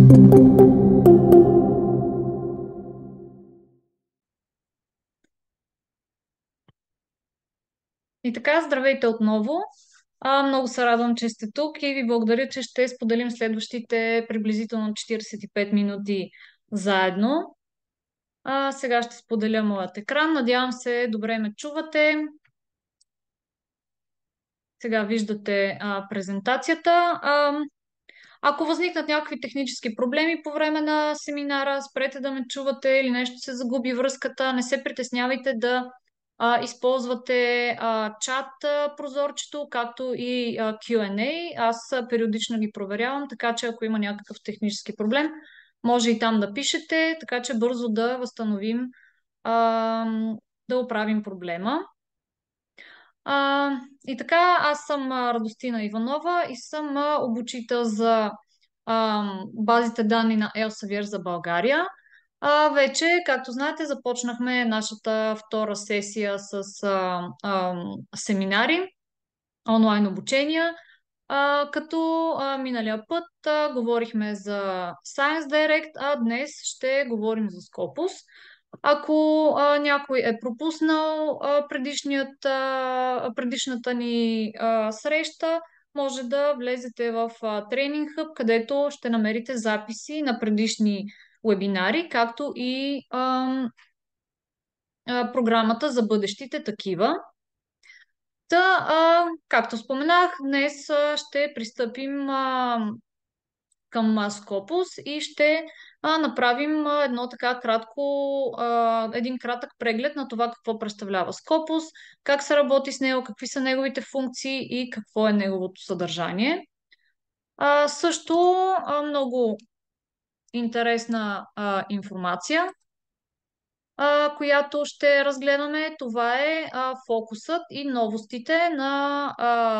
И така, здравейте отново. Много се радвам, че сте тук и ви благодаря, че ще споделим следващите приблизително 45 минути заедно. Сега ще споделя моят екран. Надявам се, добре ме чувате. Сега виждате презентацията. Ако възникнат някакви технически проблеми по време на семинара, спрете да ме чувате или нещо се загуби връзката, не се притеснявайте да използвате чат прозорчето, както и Q&A. Аз периодично ги проверявам, така че ако има някакъв технически проблем, може и там да пишете, така че бързо да възстановим, а, да оправим проблема. А, и така, аз съм Радостина Иванова и съм обучител за базите данни на Elsevier за България. Вече, както знаете, започнахме нашата втора сесия с семинари, онлайн обучения, като миналия път говорихме за Science Direct, а днес ще говорим за Scopus. Ако някой е пропуснал предишната ни среща, може да влезете в Training Hub, където ще намерите записи на предишни вебинари, както и програмата за бъдещите такива. Както споменах, днес ще пристъпим към Scopus и ще направим един кратък преглед на това какво представлява Scopus, как се работи с него, какви са неговите функции и какво е неговото съдържание. Също много интересна информация, която ще разгледаме. Това е фокусът и новостите на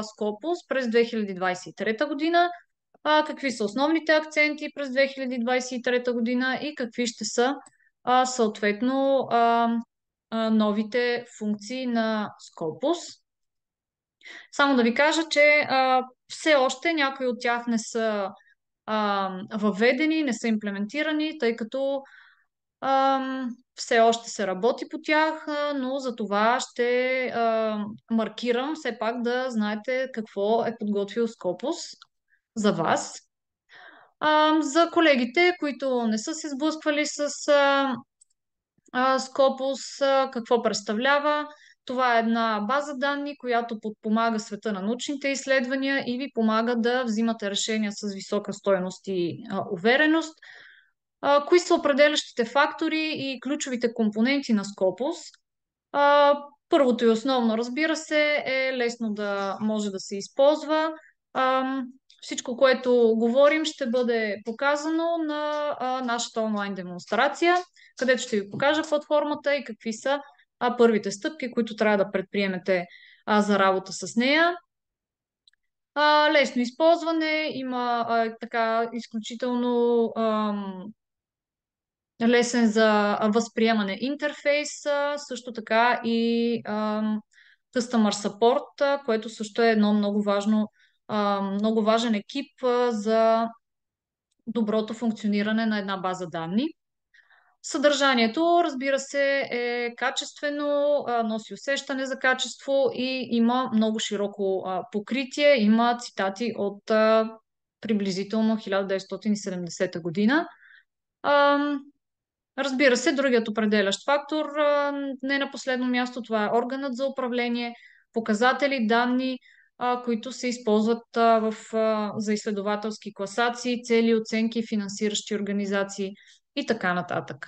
Scopus през 2023 година, какви са основните акценти през 2023 година и какви ще са съответно новите функции на Scopus. Само да ви кажа, че все още някои от тях не са въведени, не са имплементирани, тъй като все още се работи по тях, но за това ще маркирам все пак да знаете какво е подготвил Scopus за вас. За колегите, които не са се сблъсквали с Scopus, какво представлява? Това е една база данни, която подпомага света на научните изследвания и ви помага да взимате решения с висока стойност и увереност. Кои са определящите фактори и ключовите компоненти на Scopus? Първото и основно, разбира се, е лесно да може да се използва. Всичко, което говорим, ще бъде показано на нашата онлайн демонстрация, където ще ви покажа платформата и какви са първите стъпки, които трябва да предприемете за работа с нея. Лесно използване, има така изключително лесен за възприемане интерфейс, също така и Customer Support, което също е едно много важен екип за доброто функциониране на една база данни. Съдържанието, разбира се, е качествено, носи усещане за качество и има много широко покритие. Има цитати от приблизително 1970 година. Разбира се, другият определящ фактор, не на последно място, това е органът за управление, показатели, данни, които се използват за изследователски класации, цели, оценки, финансиращи организации и така нататък.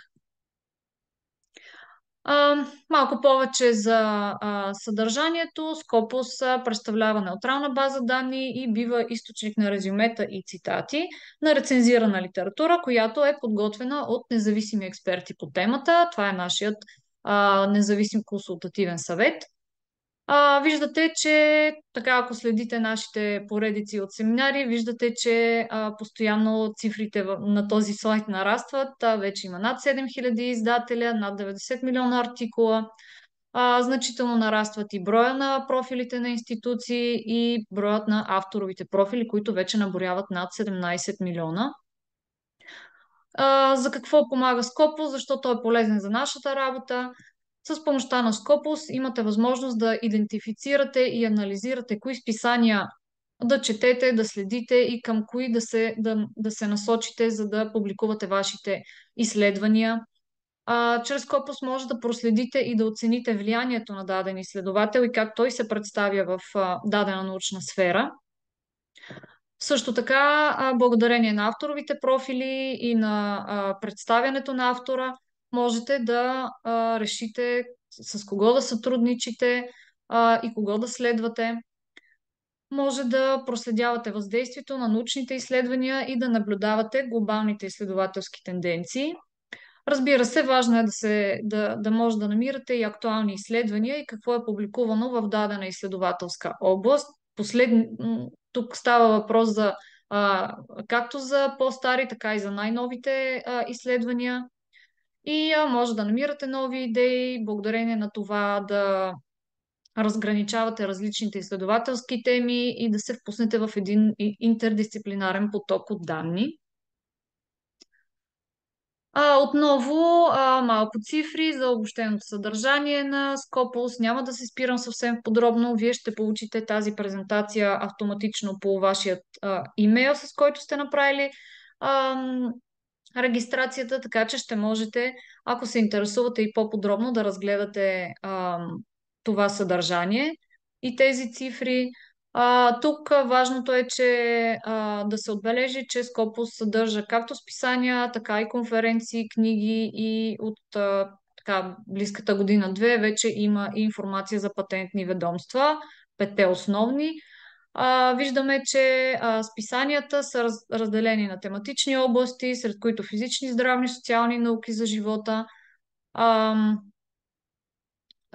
Малко повече за съдържанието. Scopus представлява неутрална база данни и бива източник на резюмета и цитати на рецензирана литература, която е подготвена от независими експерти по темата. Това е нашият независим консултативен съвет. Виждате, че така, ако следите нашите поредици от семинари, виждате, че постоянно цифрите на този слайд нарастват. Вече има над 7000 издателя, над 90 милиона артикула. Значително нарастват и броя на профилите на институции и броят на авторовите профили, които вече наборяват над 17 милиона. За какво помага Scopus? Защо той е полезен за нашата работа? С помощта на Scopus имате възможност да идентифицирате и анализирате кои списания да четете, да следите и към кои да се насочите, за да публикувате вашите изследвания. Чрез Scopus може да проследите и да оцените влиянието на даден изследовател и как той се представя в дадена научна сфера. Също така, благодарение на авторовите профили и на представянето на автора, можете да решите с кого да сътрудничите и кого да следвате. Може да проследявате въздействието на научните изследвания и да наблюдавате глобалните изследователски тенденции. Разбира се, важно е да може да намирате и актуални изследвания и какво е публикувано в дадена изследователска област. Тук става въпрос за както за по-стари, така и за най-новите изследвания. И може да намирате нови идеи, благодарение на това да разграничавате различните изследователски теми и да се впуснете в един интердисциплинарен поток от данни. Отново малко цифри за обобщеното съдържание на Scopus. Няма да се спирам съвсем подробно. Вие ще получите тази презентация автоматично по вашият имейл, с който сте направили регистрацията, така че ще можете, ако се интересувате и по-подробно, да разгледате това съдържание и тези цифри. Тук важното е, че да се отбележи, че Scopus съдържа както списания, така и конференции, книги и от така, близката година-две вече има и информация за патентни ведомства, петте основни. Виждаме, че списанията са разделени на тематични области, сред които физични, здравни, социални науки за живота.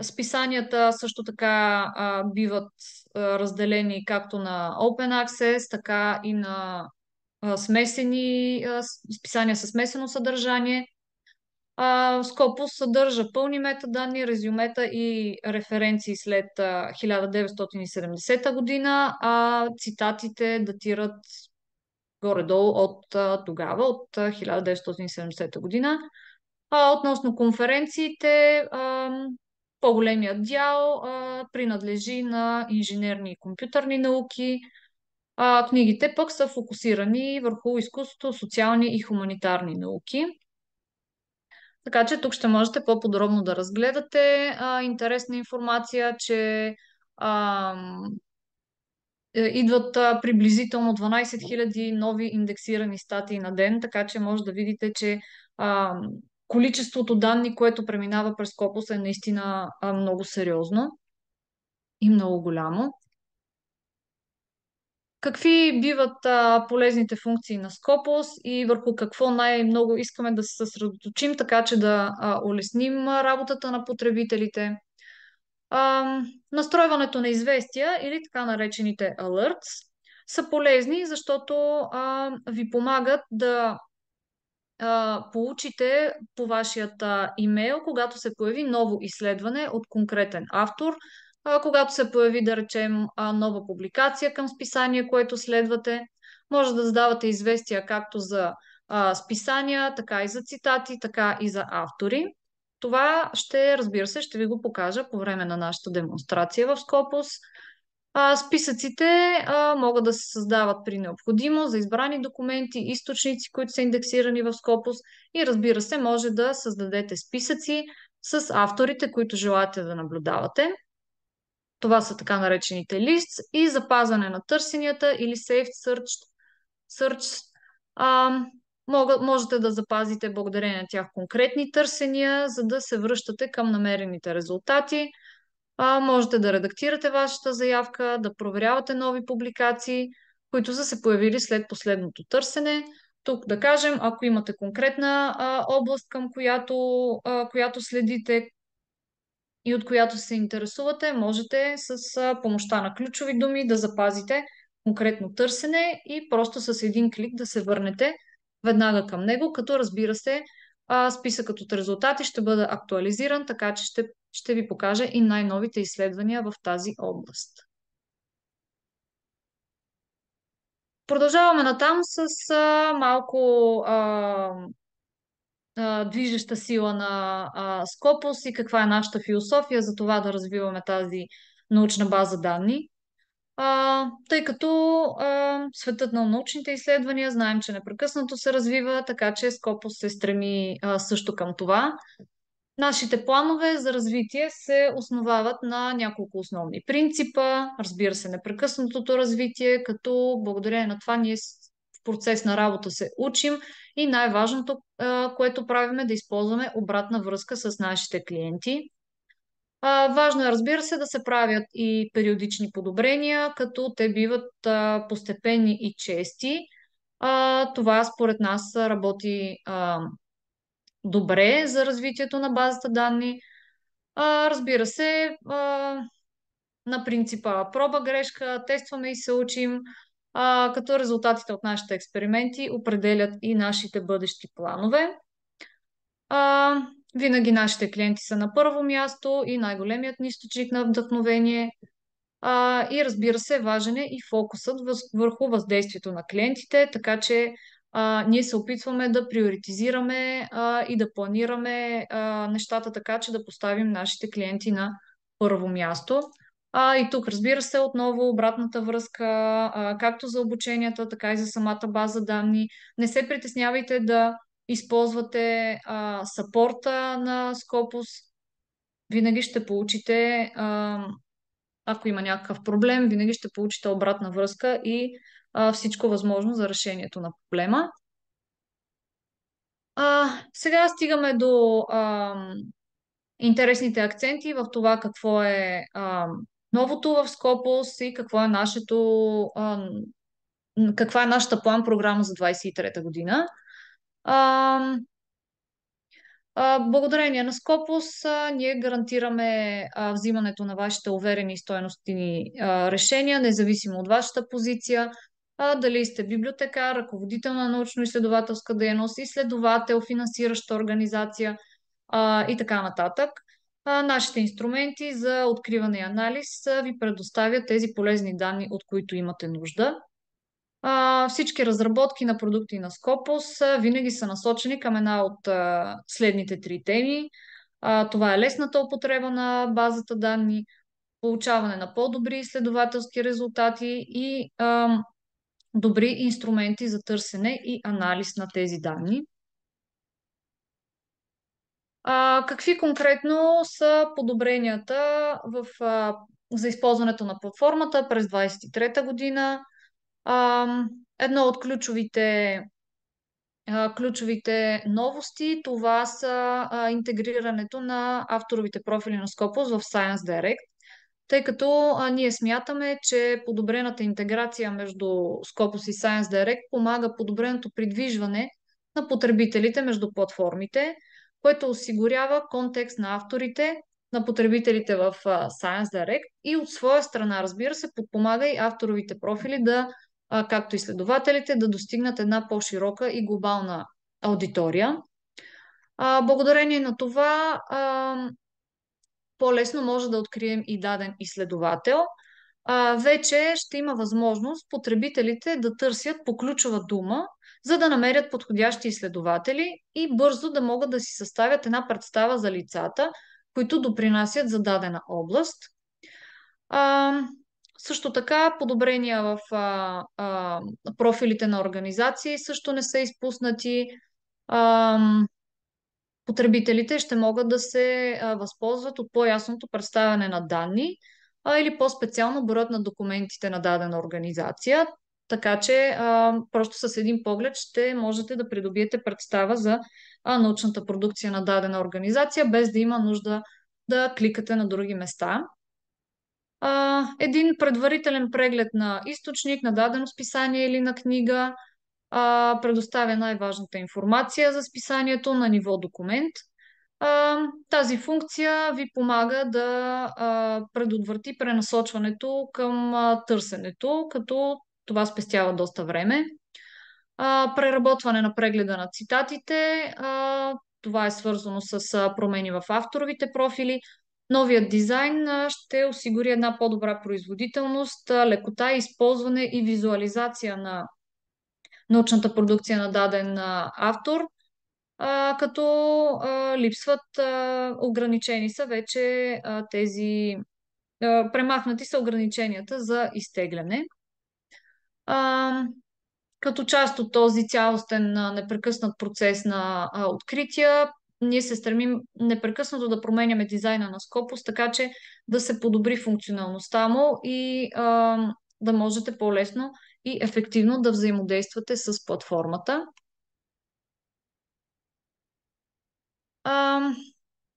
Списанията също така биват разделени както на Open Access, така и на смесени списания със смесено съдържание. Scopus съдържа пълни метаданни, резюмета и референции след 1970 година, а цитатите датират горе-долу от тогава, от 1970 година. Относно конференциите, по-големият дял принадлежи на инженерни и компютърни науки. Книгите пък са фокусирани върху изкуството, социални и хуманитарни науки. Така че тук ще можете по-подробно да разгледате интересна информация, че идват приблизително 12 000 нови индексирани статии на ден, така че може да видите, че количеството данни, което преминава през Scopus е наистина много сериозно и много голямо. Какви биват полезните функции на Scopus и върху какво най-много искаме да се съсредоточим, така че да улесним работата на потребителите? Настройването на известия или така наречените alerts са полезни, защото ви помагат да получите по вашият имейл, когато се появи ново изследване от конкретен автор, когато се появи, да речем, нова публикация към списание, което следвате. Може да задавате известия както за списания, така и за цитати, така и за автори. Това разбира се, ще ви го покажа по време на нашата демонстрация в Scopus. Списъците могат да се създават при необходимост за избрани документи, източници, които са индексирани в Scopus и разбира се, може да създадете списъци с авторите, които желаете да наблюдавате. Това са така наречените lists и запазване на търсенията или saved search. Можете да запазите благодарение на тях конкретни търсения, за да се връщате към намерените резултати. Можете да редактирате вашата заявка, да проверявате нови публикации, които са се появили след последното търсене. Тук да кажем, ако имате конкретна област, към която следите и от която се интересувате, можете с помощта на ключови думи да запазите конкретно търсене и просто с един клик да се върнете веднага към него, като разбира се, списъкът от резултати ще бъде актуализиран, така че ще ви покажа и най-новите изследвания в тази област. Продължаваме натам с малко движеща сила на Scopus и каква е нашата философия за това да развиваме тази научна база данни. Тъй като светът на научните изследвания знаем, че непрекъснато се развива, така че Scopus се стреми също към това. Нашите планове за развитие се основават на няколко основни принципа. Разбира се, непрекъснатото развитие, като благодарение на това ние в процес на работа се учим и най-важното, което правим е да използваме обратна връзка с нашите клиенти. Важно е, разбира се, да се правят и периодични подобрения, като те биват постепенни и чести. Това според нас работи добре за развитието на базата данни. Разбира се, на принципа проба грешка, тестваме и се учим, като резултатите от нашите експерименти определят и нашите бъдещи планове. А, Винаги нашите клиенти са на първо място и най-големият ни източник на вдъхновение. И разбира се, важен е и фокусът върху въздействието на клиентите, така че ние се опитваме да приоритизираме и да планираме нещата така, че да поставим нашите клиенти на първо място. И тук, разбира се, отново обратната връзка, както за обученията, така и за самата база данни. Не се притеснявайте да използвате сапорта на Scopus. Винаги ще получите ако има някакъв проблем, винаги ще получите обратна връзка и всичко възможно за решението на проблема. Сега стигаме до интересните акценти в това какво е новото в Scopus и какво е каква е нашата план-програма за 23-та година. Благодарение на Scopus ние гарантираме взимането на вашите уверени и стойностни решения, независимо от вашата позиция, дали сте библиотекар, ръководител на научно-изследователска дейност, изследовател, финансираща организация и така нататък. Нашите инструменти за откриване и анализ ви предоставят тези полезни данни, от които имате нужда. Всички разработки на продукти на Scopus винаги са насочени към една от следните три теми. Това е лесната употреба на базата данни, получаване на по-добри изследователски резултати и добри инструменти за търсене и анализ на тези данни. Какви конкретно са подобренията за използването на платформата през 2023 година? Едно от ключовите новости, това са интегрирането на авторовите профили на Scopus в Science Direct, тъй като ние смятаме, че подобрената интеграция между Scopus и Science Direct помага подобреното придвижване на потребителите между платформите, което осигурява контекст на авторите, на потребителите в Science Direct и от своя страна, разбира се, подпомага и авторовите профили както и изследователите, да достигнат една по-широка и глобална аудитория. Благодарение на това по-лесно може да открием и даден изследовател. Вече ще има възможност потребителите да търсят по ключова дума, за да намерят подходящи изследователи и бързо да могат да си съставят една представа за лицата, които допринасят за дадена област. Също така, подобрения в профилите на организации също не са изпуснати. Потребителите ще могат да се възползват от по-ясното представяне на данни или по-специално броят на документите на дадена организация. Така че просто с един поглед ще можете да придобиете представа за научната продукция на дадена организация, без да има нужда да кликате на други места. Един предварителен преглед на източник, на дадено списание или на книга предоставя най-важната информация за списанието на ниво документ. Тази функция ви помага да предотврати пренасочването към търсенето, като това спестява доста време. Преработване на прегледа на цитатите. Това е свързано с промени в авторовите профили. Новият дизайн ще осигури една по-добра производителност, лекота, използване и визуализация на научната продукция на даден автор. като липсват, ограничени са вече премахнати са ограниченията за изтегляне. А, Като част от този цялостен непрекъснат процес на открития, ние се стремим непрекъснато да променяме дизайна на Scopus, така че да се подобри функционалността му и да можете по-лесно и ефективно да взаимодействате с платформата. А,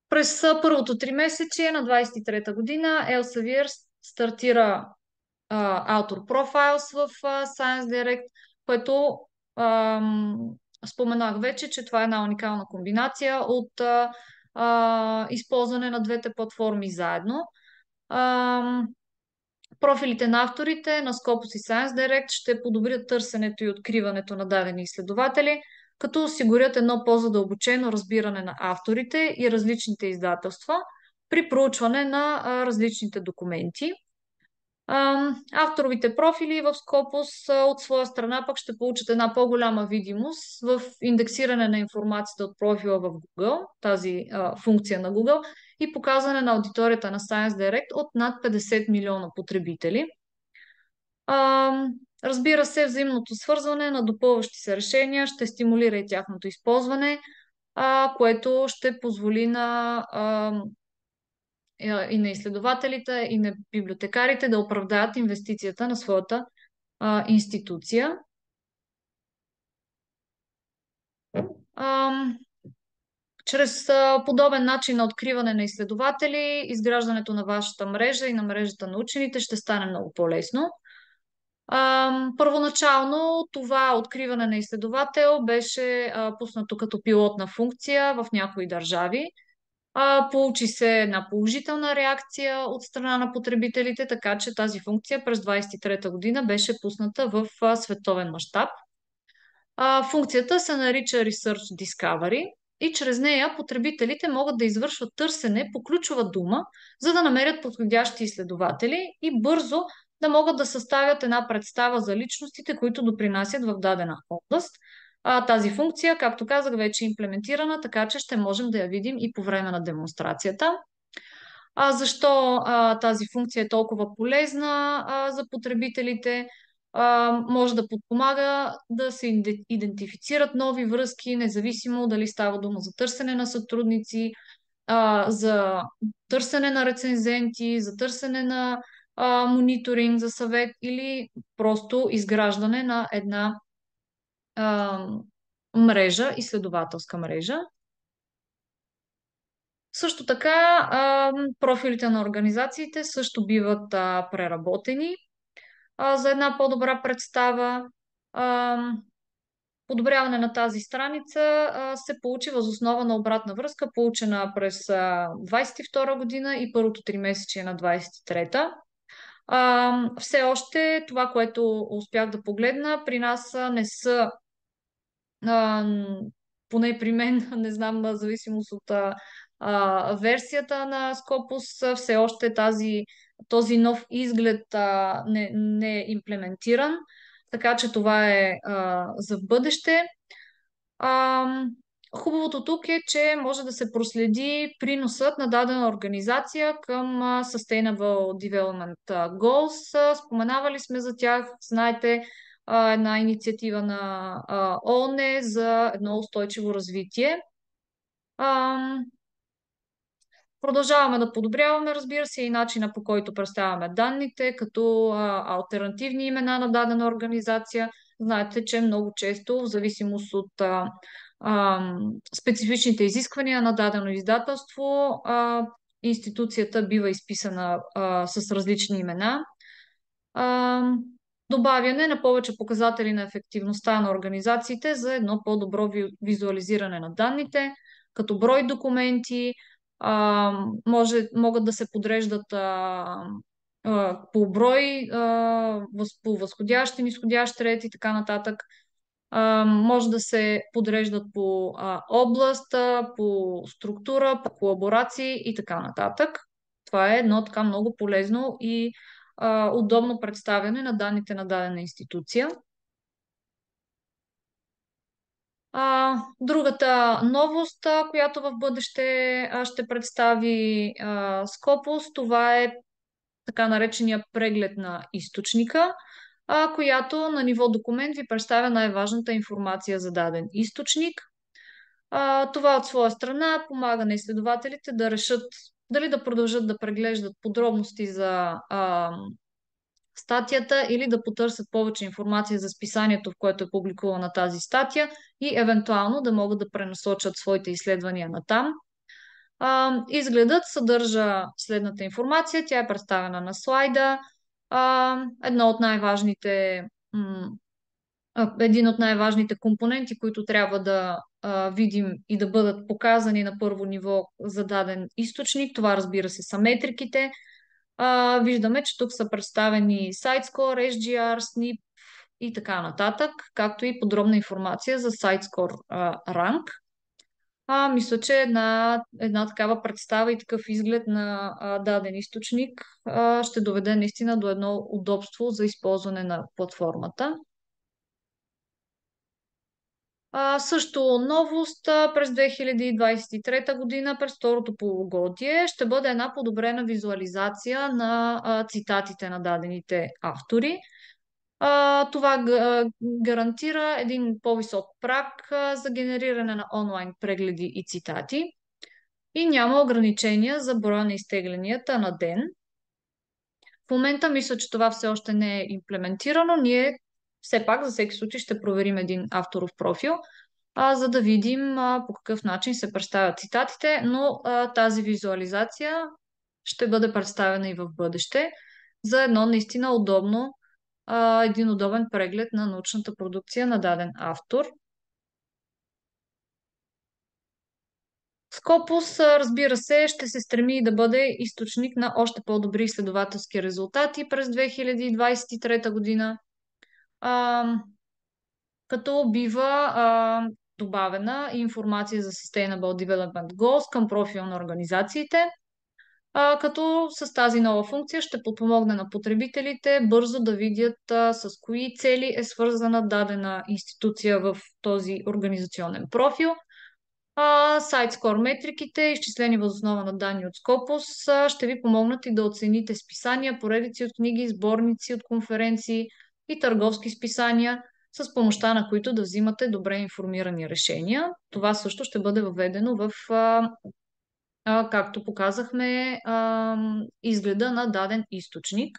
През първото тримесечие на 23-та година Elsevier стартира Author Profiles в Science Direct, което ам, споменах вече, че това е една уникална комбинация от използване на двете платформи заедно. Ам, Профилите на авторите на Scopus и Science Direct ще подобрят търсенето и откриването на дадени изследователи, като осигурят едно по-задълбочено разбиране на авторите и различните издателства при проучване на различните документи. Авторовите профили в Scopus от своя страна пък ще получат една по-голяма видимост в индексиране на информацията от профила в Google, тази функция на Google, и показване на аудиторията на Science Direct от над 50 милиона потребители. Разбира се, взаимното свързване на допълващи се решения ще стимулира и тяхното използване, което ще позволи и на изследователите, и на библиотекарите да оправдаят инвестицията на своята институция. Ам, Чрез подобен начин на откриване на изследователи, изграждането на вашата мрежа и на мрежата на учените ще стане много по-лесно. Първоначално това откриване на изследовател беше пуснато като пилотна функция в някои държави. Получи се една положителна реакция от страна на потребителите, така че тази функция през 23-та година беше пусната в световен мащаб. Функцията се нарича Research Discovery и чрез нея потребителите могат да извършват търсене по ключова дума, за да намерят подходящи изследователи и бързо да могат да съставят една представа за личностите, които допринасят в дадена област. Тази функция, както казах, вече е имплементирана, така че ще можем да я видим и по време на демонстрацията. Защо тази функция е толкова полезна за потребителите? Може да подпомага да се идентифицират нови връзки, независимо дали става дума за търсене на сътрудници, за търсене на рецензенти, за търсене на мониторинг, за съвет или просто изграждане на една а, мрежа, изследователска мрежа. Също така, профилите на организациите също биват преработени за една по-добра представа. А, Подобряване на тази страница се получи въз основа на обратна връзка, получена през 22 година и първото тримесечие на 23-та. Все още това, което успях да погледна, при нас не са, а, поне при мен, не знам, в зависимост от версията на Scopus, все още този нов изглед не е имплементиран, така че това е за бъдеще. А, Хубавото тук е, че може да се проследи приносът на дадена организация към Sustainable Development Goals. Споменавали сме за тях, знаете, една инициатива на ООН за едно устойчиво развитие. Ам, Продължаваме да подобряваме, разбира се, и начина по който представяме данните, като алтернативни имена на дадена организация. Знаете, че много често, в зависимост от специфичните изисквания на дадено издателство, институцията бива изписана с различни имена. А, Добавяне на повече показатели на ефективността на организациите за едно по-добро визуализиране на данните, като брой документи, могат да се подреждат по брой, по възходящ и нисходящ ред и така нататък. Може да се подреждат по област, по структура, по колаборации и така нататък. Това е едно така много полезно и удобно представяне на данните на дадена институция. Другата новост, която в бъдеще ще представи Scopus, това е така наречения преглед на източника, която на ниво документ ви представя най-важната информация за даден източник. Това от своя страна помага на изследователите да решат дали да продължат да преглеждат подробности за статията или да потърсят повече информация за списанието, в което е публикувана тази статия и евентуално да могат да пренасочат своите изследвания натам. Изгледът съдържа следната информация. Тя е представена на слайда. Едно от най-важните, един от най-важните компоненти, които трябва да видим и да бъдат показани на първо ниво за даден източник. Това, разбира се, са метриките. Виждаме, че тук са представени SiteScore, SGR, SNP и така нататък, както и подробна информация за SiteScore Rank. Мисля, че една такава представа и такъв изглед на даден източник ще доведе наистина до едно удобство за използване на платформата. Също новост през 2023 година, през второто полугодие, ще бъде една подобрена визуализация на цитатите на дадените автори. Това гарантира един по-висок праг за генериране на онлайн прегледи и цитати и няма ограничения за броя на изтегленията на ден. В момента мисля, че това все още не е имплементирано. Ние все пак за всеки случай ще проверим един авторов профил, за да видим по какъв начин се представят цитатите, но тази визуализация ще бъде представена и в бъдеще за едно наистина удобно, един удобен преглед на научната продукция на даден автор. Скопус, разбира се, ще се стреми да бъде източник на още по-добри изследователски резултати през 2023 година, като бива добавена информация за Sustainable Development Goals към профила на организациите, като с тази нова функция ще подпомогне на потребителите бързо да видят с кои цели е свързана дадена институция в този организационен профил. SiteScore метриките, изчислени въз основа на данни от Scopus, ще ви помогнат и да оцените списания, поредици от книги, сборници от конференции и търговски списания, с помощта на които да взимате добре информирани решения. Това също ще бъде въведено в, както показахме, изгледа на даден източник.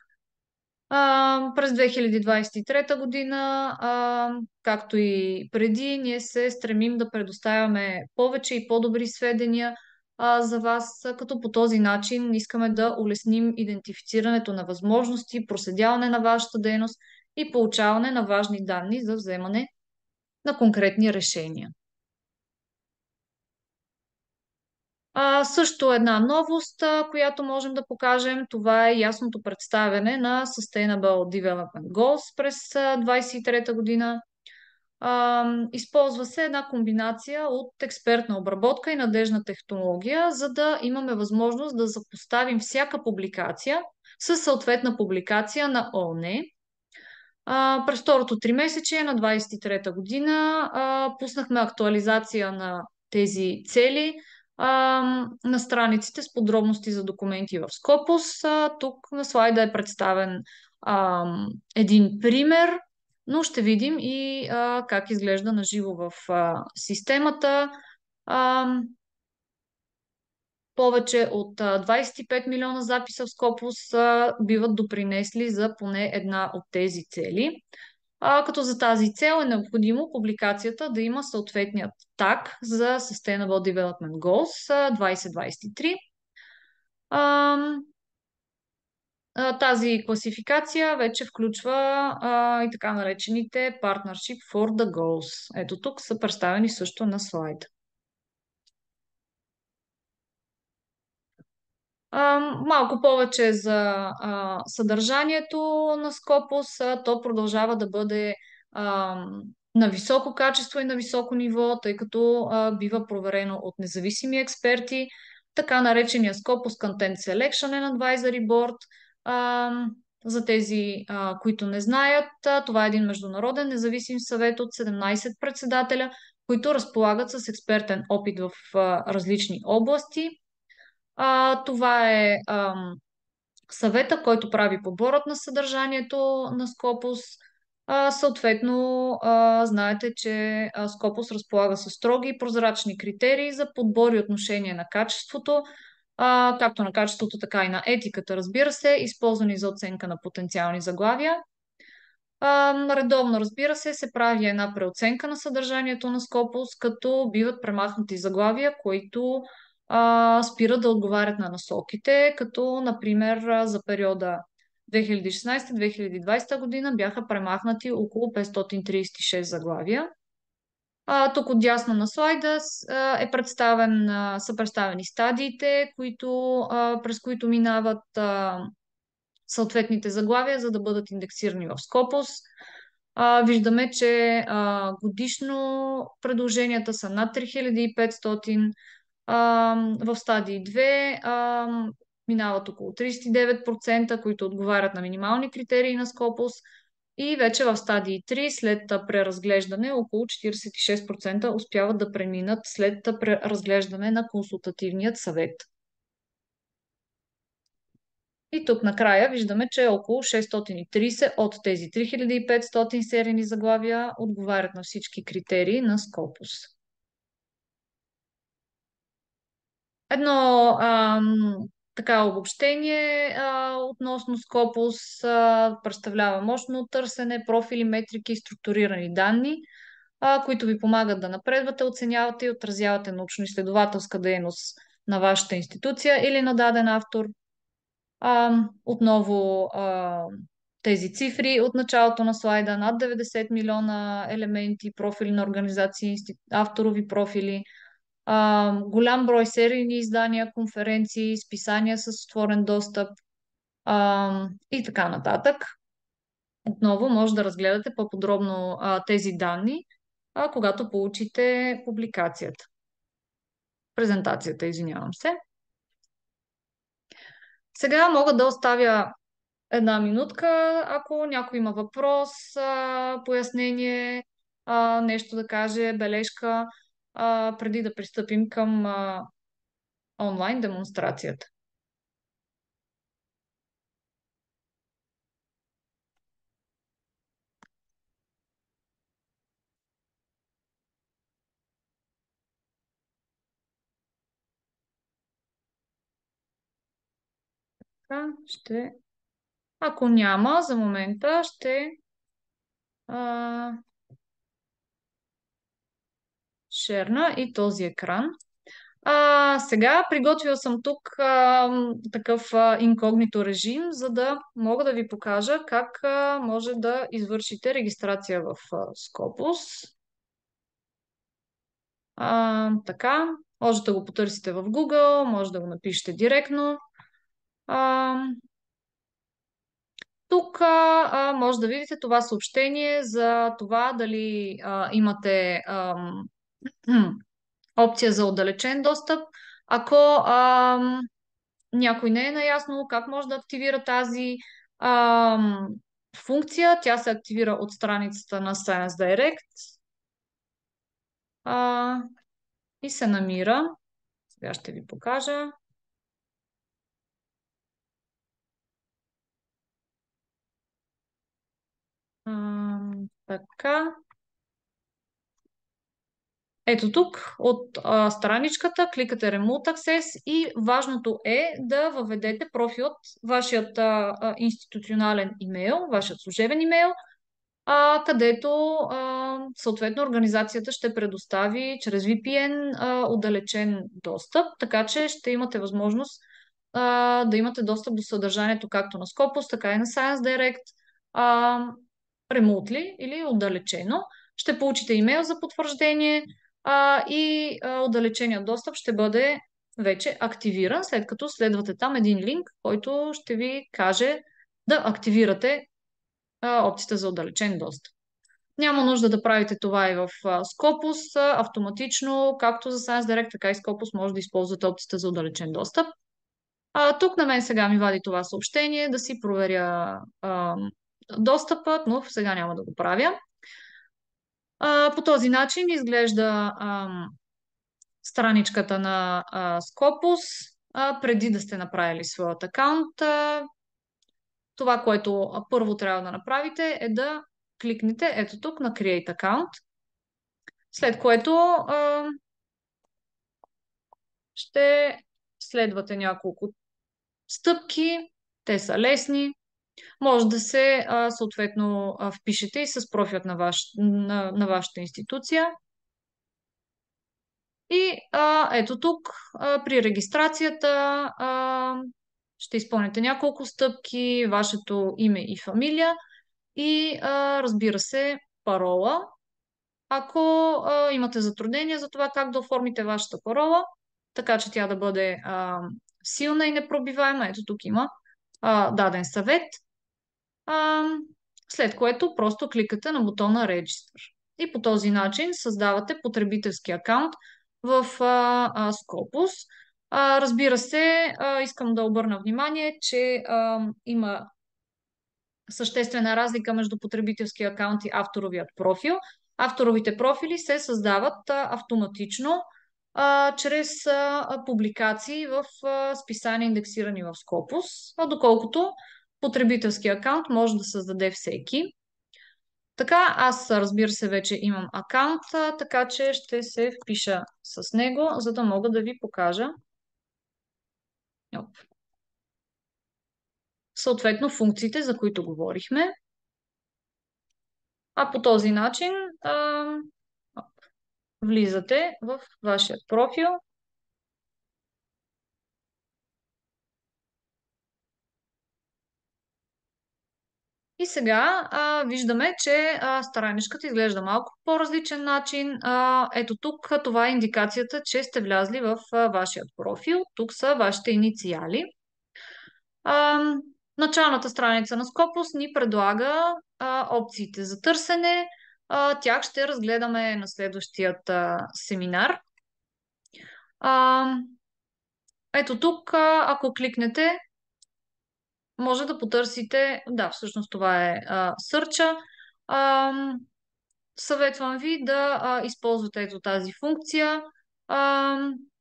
През 2023 година, както и преди, ние се стремим да предоставяме повече и по-добри сведения за вас, като по този начин искаме да улесним идентифицирането на възможности, проследяване на вашата дейност и получаване на важни данни за вземане на конкретни решения. Също една новост, която можем да покажем, това е ясното представяне на Sustainable Development Goals през 2023 година. Използва се една комбинация от експертна обработка и надежна технология, за да имаме възможност да съпоставим всяка публикация с съответна публикация на ООН. През второто тримесечие на 2023 година пуснахме актуализация на тези цели на страниците с подробности за документи в Scopus. Тук на слайда е представен един пример, но ще видим и как изглежда на живо в системата. Повече от 25 милиона записа в Scopus биват допринесли за поне една от тези цели. Като за тази цел е необходимо публикацията да има съответният таг за Sustainable Development Goals 2023. Тази класификация вече включва и така наречените Partnership for the Goals. Ето тук са представени също на слайд. Малко повече за съдържанието на Scopus. То продължава да бъде на високо качество и на високо ниво, тъй като бива проверено от независими експерти. Така наречения Scopus Content Selection and Advisory Board. За тези, които не знаят, това е един международен независим съвет от 17 председателя, които разполагат с експертен опит в различни области. Това е съвета, който прави подборът на съдържанието на Scopus. Съответно, знаете, че Scopus разполага с строги и прозрачни критерии за подбор и отношение на качеството, както на качеството, така и на етиката, разбира се, използвани за оценка на потенциални заглавия. Редовно, разбира се, се прави една преоценка на съдържанието на Scopus, като биват премахнати заглавия, които спират да отговарят на насоките, като, например, за периода 2016-2020 година бяха премахнати около 536 заглавия. Тук отдясно на слайда са представени стадиите, през които минават съответните заглавия, за да бъдат индексирани в Scopus. Виждаме, че годишно предложенията са над 3500. В стадии 2 минават около 39%, които отговарят на минимални критерии на Scopus. И вече в стадии 3, след преразглеждане, около 46% успяват да преминат след преразглеждане на консултативният съвет. И тук накрая виждаме, че около 630 от тези 3500 серийни заглавия отговарят на всички критерии на Scopus. Едно така обобщение относно Scopus представлява мощно търсене, профили, метрики и структурирани данни, които ви помагат да напредвате, оценявате и отразявате научно-изследователска дейност на вашата институция или на даден автор. Отново тези цифри от началото на слайда: над 90 милиона елементи, профили на организации, авторови профили, голям брой серийни издания, конференции, списания с отворен достъп и така нататък. Отново може да разгледате по-подробно тези данни, когато получите публикацията. Презентацията, извинявам се. Сега мога да оставя една минутка, ако някой има въпрос, пояснение, нещо да каже, бележка, преди да пристъпим към онлайн демонстрацията. Така, ако няма, за момента ще а, шерна и този екран. Сега приготвила съм тук такъв инкогнито режим, за да мога да ви покажа как може да извършите регистрация в Scopus. Така, може да го потърсите в Google, може да го напишете директно. Тук може да видите това съобщение за това дали имате опция за отдалечен достъп. Ако някой не е наясно как може да активира тази функция, тя се активира от страницата на Science Direct и се намира. Сега ще ви покажа. Така. Ето тук от страничката кликате Remote Access и важното е да въведете профил от вашият институционален имейл, вашият служебен имейл, където съответно организацията ще предостави чрез VPN отдалечен достъп, така че ще имате възможност да имате достъп до съдържанието както на Scopus, така и на Science Direct, remotely или отдалечено. Ще получите имейл за потвърждение и отдалеченият достъп ще бъде вече активиран, след като следвате там един линк, който ще ви каже да активирате опцията за отдалечен достъп. Няма нужда да правите това и в Scopus. Автоматично, както за Science Direct, така и Scopus може да използвате опцията за отдалечен достъп. Тук на мен сега ми вади това съобщение да си проверя достъпът, но сега няма да го правя. По този начин изглежда страничката на Scopus, преди да сте направили своят акаунт. Това, което първо трябва да направите е да кликнете ето тук на Create Account, след което ще следвате няколко стъпки. Те са лесни. Може да се съответно впишете и с профилът на вашата институция. И ето тук при регистрацията ще изпълните няколко стъпки, вашето име и фамилия и разбира се парола. Ако имате затруднения за това как да оформите вашата парола, така че тя да бъде силна и непробиваема, ето тук има даден съвет, а, след което просто кликате на бутона Register. И по този начин създавате потребителски акаунт в Scopus. Разбира се, искам да обърна внимание, че има съществена разлика между потребителския акаунт и авторовият профил. Авторовите профили се създават автоматично чрез публикации в списания, индексирани в Scopus, доколкото потребителски акаунт може да създаде всеки. Така, аз разбира се вече имам акаунт, така че ще се впиша с него, за да мога да ви покажа съответно функциите, за които говорихме. А по този начин влизате в вашия профил. И сега виждаме, че страничката изглежда малко по-различен начин. Ето тук това е индикацията, че сте влязли в вашия профил. Тук са вашите инициали. А, началната страница на Scopus ни предлага опциите за търсене. Тях ще разгледаме на следващият семинар. Ето тук, ако кликнете, може да потърсите, да, всъщност това е сърча. Съветвам ви да използвате ето тази функция.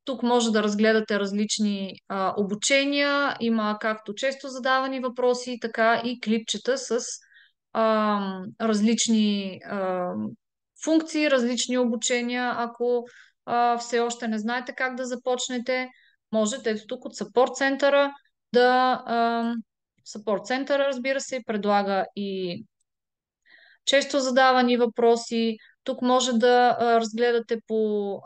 Тук може да разгледате различни обучения. Има както често задавани въпроси, така и клипчета с различни функции, различни обучения. Ако все още не знаете как да започнете, можете ето тук от Support центъра да Support центъра, разбира се, предлага и често задавани въпроси. Тук може да разгледате по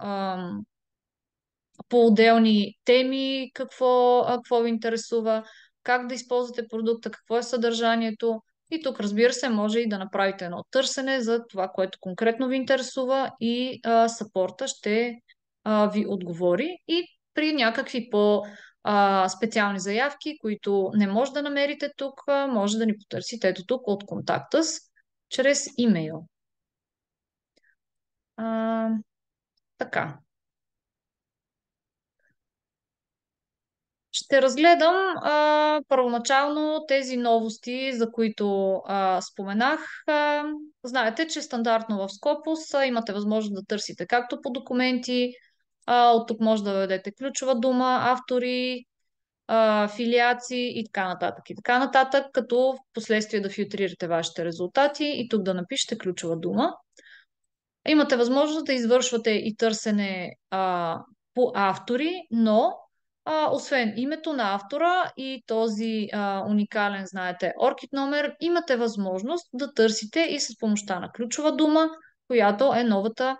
отделни теми какво ви интересува, как да използвате продукта, какво е съдържанието. И тук, разбира се, може и да направите едно търсене за това, което конкретно ви интересува и съпорта ще ви отговори. И при някакви специални заявки, които не може да намерите тук, може да ни потърсите ето тук от контакта чрез имейл. Така. Ще разгледам първоначално тези новости, за които споменах. Знаете, че стандартно в Scopus имате възможност да търсите както по документи, от тук може да въведете ключова дума, автори, афилиации и така нататък. И така нататък, като в последствие да филтрирате вашите резултати и тук да напишете ключова дума. Имате възможност да извършвате и търсене по автори, но освен името на автора и този уникален, знаете, ORCID номер, имате възможност да търсите и с помощта на ключова дума, която е новата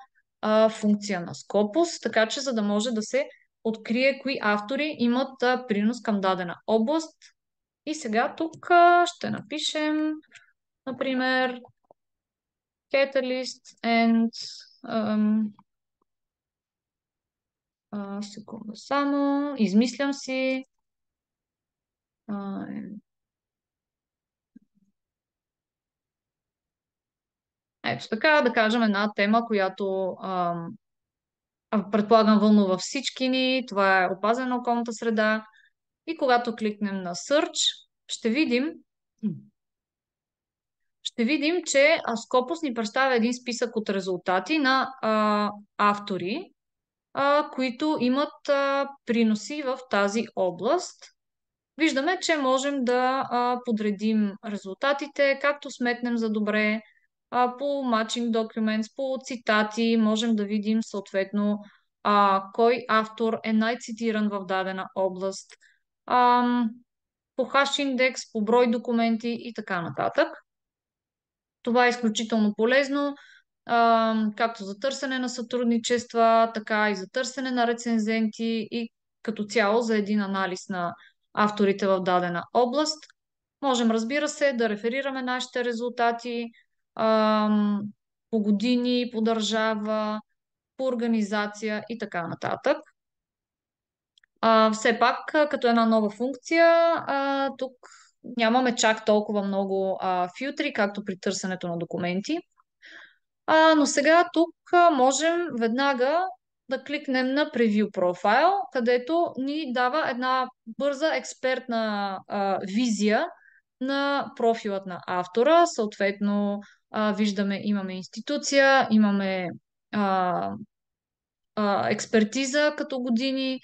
функция на Scopus, така че за да може да се открие кои автори имат принос към дадена област. И сега тук ще напишем, например, Catalyst and секунда само, измислям си. Ето така, да кажем една тема, която предполагам вълнува всички ни. Това е опазване на околната среда. И когато кликнем на Search, ще ще видим, че Scopus ни представя един списък от резултати на автори, които имат приноси в тази област. Виждаме, че можем да подредим резултатите, както сметнем за добре, по Matching Documents, по цитати, можем да видим съответно кой автор е най-цитиран в дадена област, ам, по хаш индекс, по брой документи и така нататък. Това е изключително полезно, както за търсене на сътрудничества, така и за търсене на рецензенти и като цяло за един анализ на авторите в дадена област. Можем, разбира се, да реферираме нашите резултати по години, по държава, по организация и така нататък. Все пак, като една нова функция, тук нямаме чак толкова много филтри, както при търсенето на документи. Но сега тук можем веднага да кликнем на Preview Profile, където ни дава една бърза експертна визия на профилът на автора. Съответно, виждаме, имаме институция, имаме а, експертиза като години,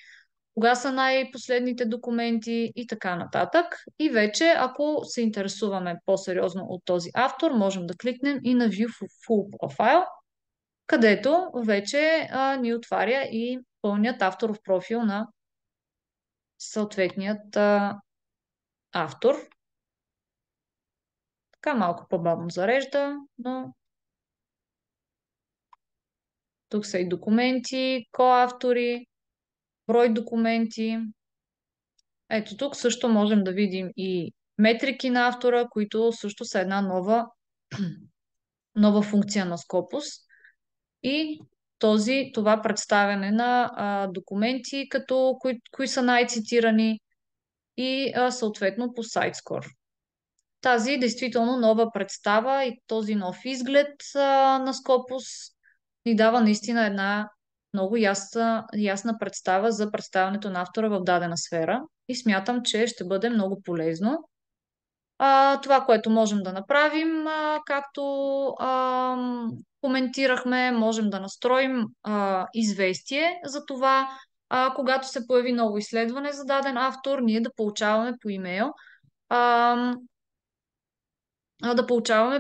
кога са най-последните документи и така нататък. И вече, ако се интересуваме по-сериозно от този автор, можем да кликнем и на View Full Profile, където вече ни отваря и пълният авторов профил на съответният автор. Така малко по-бавно зарежда, но тук са и документи, коавтори, брой документи. Ето тук също можем да видим и метрики на автора, които също са една нова функция на Scopus. И това представяне на документи, като кои са най-цитирани и съответно по SiteScore. Тази действително нова представа и този нов изглед на Scopus ни дава наистина една много ясна представа за представянето на автора в дадена сфера и смятам, че ще бъде много полезно. Това, което можем да направим, както коментирахме, можем да настроим известие за това, когато се появи ново изследване за даден автор, ние да получаваме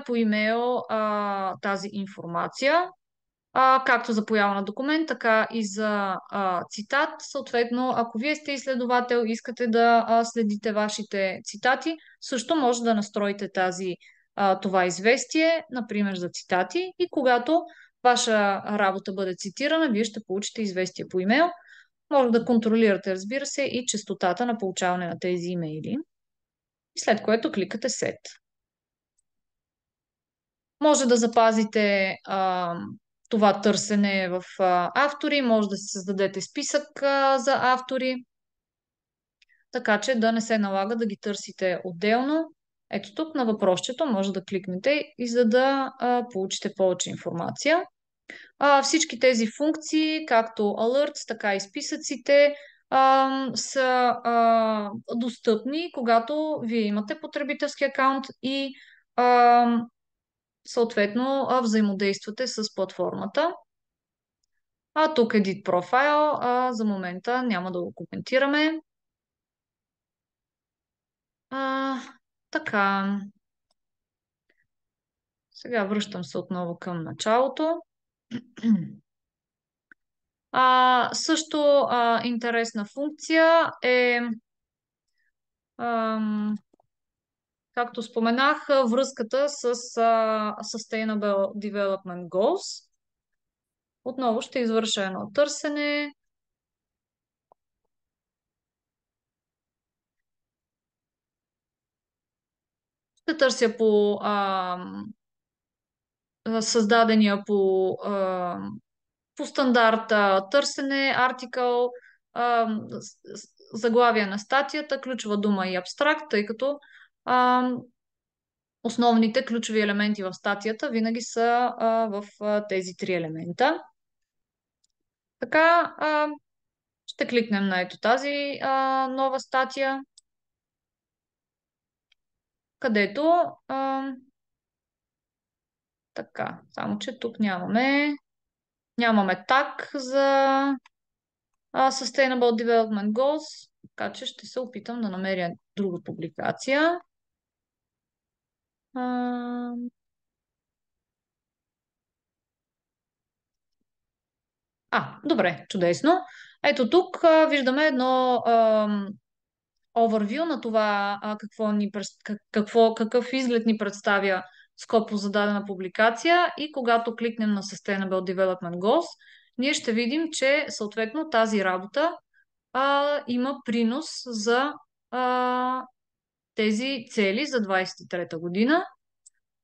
по имейл тази информация, както за поява на документ, така и за цитат. Съответно, ако вие сте изследовател и искате да следите вашите цитати, също може да настроите това известие, например за цитати, и когато ваша работа бъде цитирана, вие ще получите известие по имейл. Може да контролирате, разбира се, и честотата на получаване на тези имейли, след което кликате Set. Може да запазите това търсене в автори, може да си създадете списък за автори, така че да не се налага да ги търсите отделно. Ето тук на въпросчето може да кликнете и за да получите повече информация. Всички тези функции, както Alerts, така и списъците, са достъпни, когато вие имате потребителски акаунт и съответно взаимодействате с платформата. Тук Edit Profile, за момента няма да го коментираме. Така. Сега връщам се отново към началото. Също интересна функция е, както споменах, връзката с Sustainable Development Goals. Отново ще извърша едно търсене. Ще търся по създадения по стандарта търсене, артикъл, заглавие на статията, ключова дума и абстракт, тъй като основните ключови елементи в статията винаги са в тези три елемента. Така, ще кликнем на ето тази нова статия, където Така, само че тук нямаме так за Sustainable Development Goals, така че ще се опитам да намеря друга публикация. А, добре, чудесно. Ето тук виждаме едно overview на това какъв изглед ни представя Scopus за дадена публикация и когато кликнем на Sustainable Development Goals, ние ще видим, че съответно тази работа има принос за а, тези цели за 23-та година.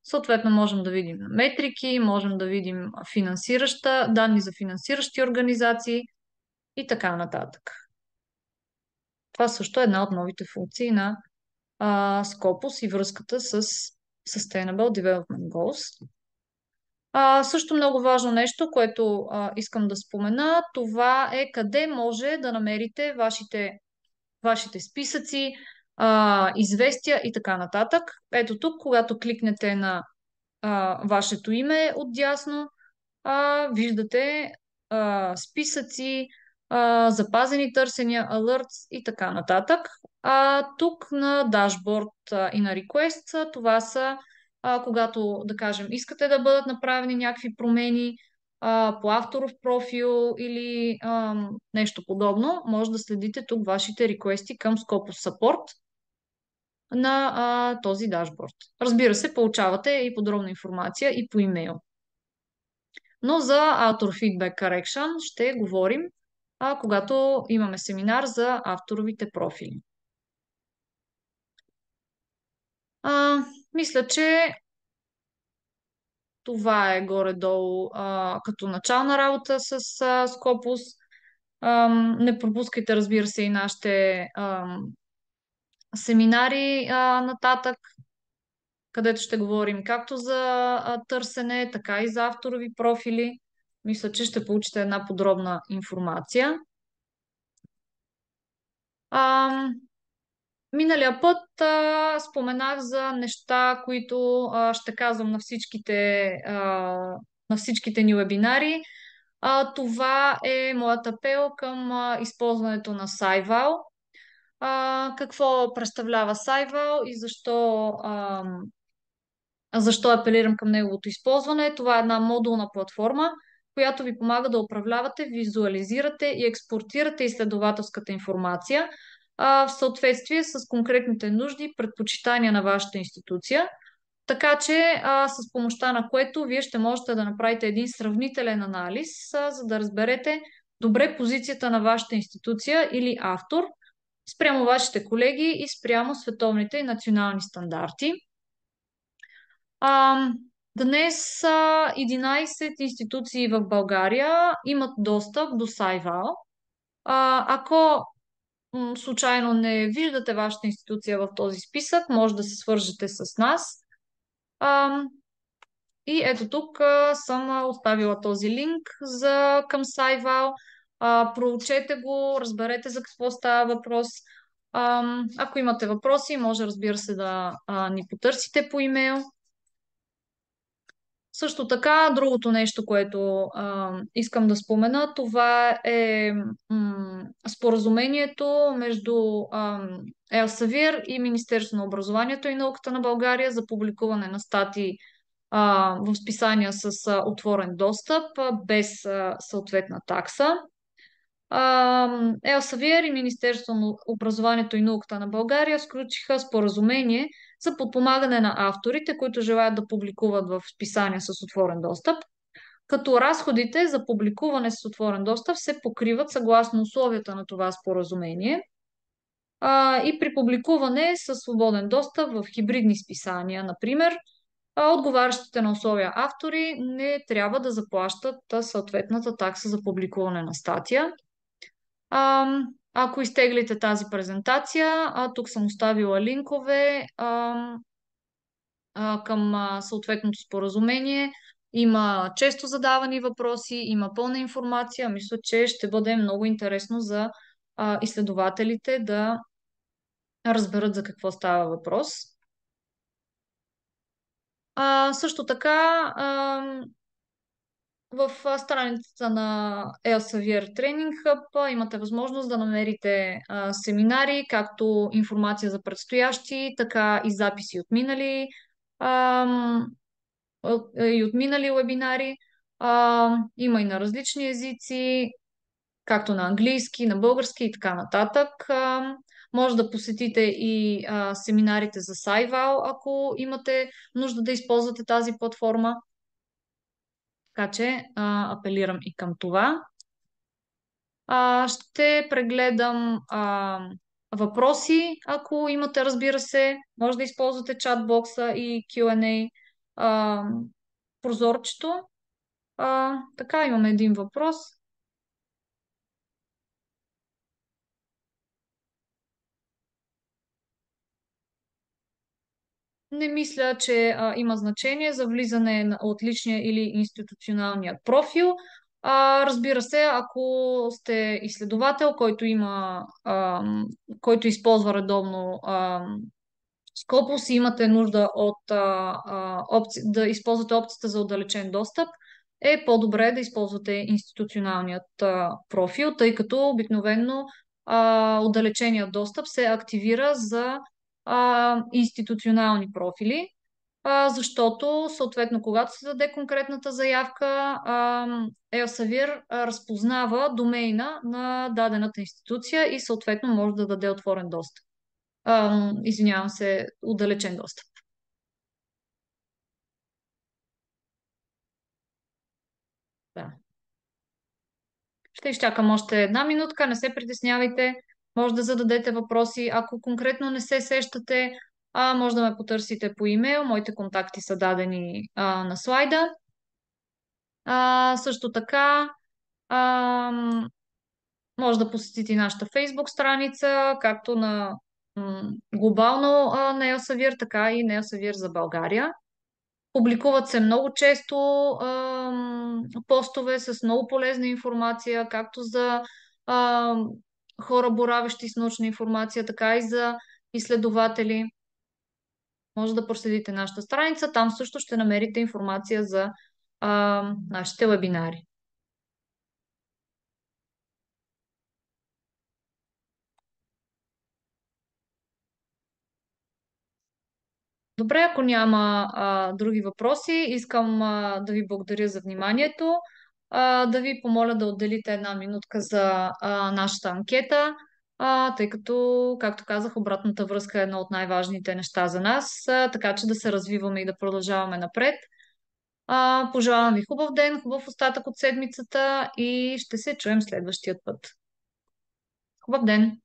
Съответно, можем да видим метрики, можем да видим данни за финансиращи организации и така нататък. Това също е една от новите функции на Scopus и връзката с Sustainable Development Goals. Също много важно нещо, което искам да спомена, това е къде може да намерите вашите списъци, известия и така нататък. Ето тук, когато кликнете на вашето име отдясно, виждате списъци, запазени търсения, alerts и така нататък. Тук на дашборд и на request това са когато, да кажем, искате да бъдат направени някакви промени по авторов профил или нещо подобно, може да следите тук вашите реквести към Scopus Support на този дашборд. Разбира се, получавате и подробна информация и по имейл. Но за Author Feedback Correction ще говорим, когато имаме семинар за авторовите профили. Мисля, че това е горе-долу като начална работа с Scopus. Не пропускайте, разбира се, и нашите семинари нататък, където ще говорим както за търсене, така и за авторови профили. Мисля, че ще получите една подробна информация. Миналия път споменах за неща, които ще казвам на всичките ни вебинари. Това е моят апел към използването на SciVal. Какво представлява SciVal и защо апелирам към неговото използване? Това е една модулна платформа, която ви помага да управлявате, визуализирате и експортирате изследователската информация в съответствие с конкретните нужди и предпочитания на вашата институция. Така че с помощта на което вие ще можете да направите един сравнителен анализ, за да разберете добре позицията на вашата институция или автор спрямо вашите колеги и спрямо световните и национални стандарти. Днес 11 институции в България имат достъп до SciVal. Ако случайно не виждате вашата институция в този списък, може да се свържете с нас. И ето тук съм оставила този линк към SciVal. Проучете го, разберете за какво става въпрос. Ако имате въпроси, може, разбира се, да ни потърсите по имейл. Също така, другото нещо, което искам да спомена, това е споразумението между Елсавир и Министерството на образованието и науката на България за публикуване на статии в списания с отворен достъп, без съответна такса. Елсавир и Министерството на образованието и науката на България сключиха споразумение за подпомагане на авторите, които желаят да публикуват в списания с отворен достъп, като разходите за публикуване с отворен достъп се покриват съгласно условията на това споразумение. И при публикуване със свободен достъп в хибридни списания, например, отговарящите на условия автори не трябва да заплащат съответната такса за публикуване на статия. Ако изтеглите тази презентация, тук съм оставила линкове към съответното споразумение. Има често задавани въпроси, има пълна информация. Мисля, че ще бъде много интересно за изследователите да разберат за какво става въпрос. Също така, в страницата на Elsevier Training Hub имате възможност да намерите семинари, както информация за предстоящи, така и записи ам, от минали вебинари. Има и на различни езици, както на английски, на български и така нататък. Може да посетите и семинарите за Сайвал, ако имате нужда да използвате тази платформа. Така че апелирам и към това. Ще прегледам въпроси, ако имате, разбира се. Може да използвате чатбокса и Q&A а, прозорчето. Така, имаме един въпрос. Не мисля, че има значение за влизане от личния или институционалния профил. Разбира се, ако сте изследовател, който използва редовно Scopus и имате нужда от да използвате опцията за отдалечен достъп, е по-добре да използвате институционалният профил, тъй като обикновенно отдалеченият достъп се активира за институционални профили, защото съответно, когато се даде конкретната заявка, Elsevier разпознава домейна на дадената институция и съответно може да даде отворен достъп. Извинявам се, отдалечен достъп. Да. Ще изчакам още една минутка, не се притеснявайте. Може да зададете въпроси. Ако конкретно не се сещате, може да ме потърсите по имейл. Моите контакти са дадени на слайда. Също така, ам, може да посетите и нашата Facebook страница, както на глобално на Elsevier, така и на Elsevier за България. Публикуват се много често постове с много полезна информация, както за ам, хора, боравещи с научна информация, така и за изследователи. Може да проследите нашата страница. Там също ще намерите информация за нашите вебинари. Добре, ако няма други въпроси, искам да ви благодаря за вниманието, да ви помоля да отделите една минутка за нашата анкета, тъй като, както казах, обратната връзка е едно от най-важните неща за нас, така че да се развиваме и да продължаваме напред. Пожелавам ви хубав ден, хубав остатък от седмицата и ще се чуем следващия път. Хубав ден!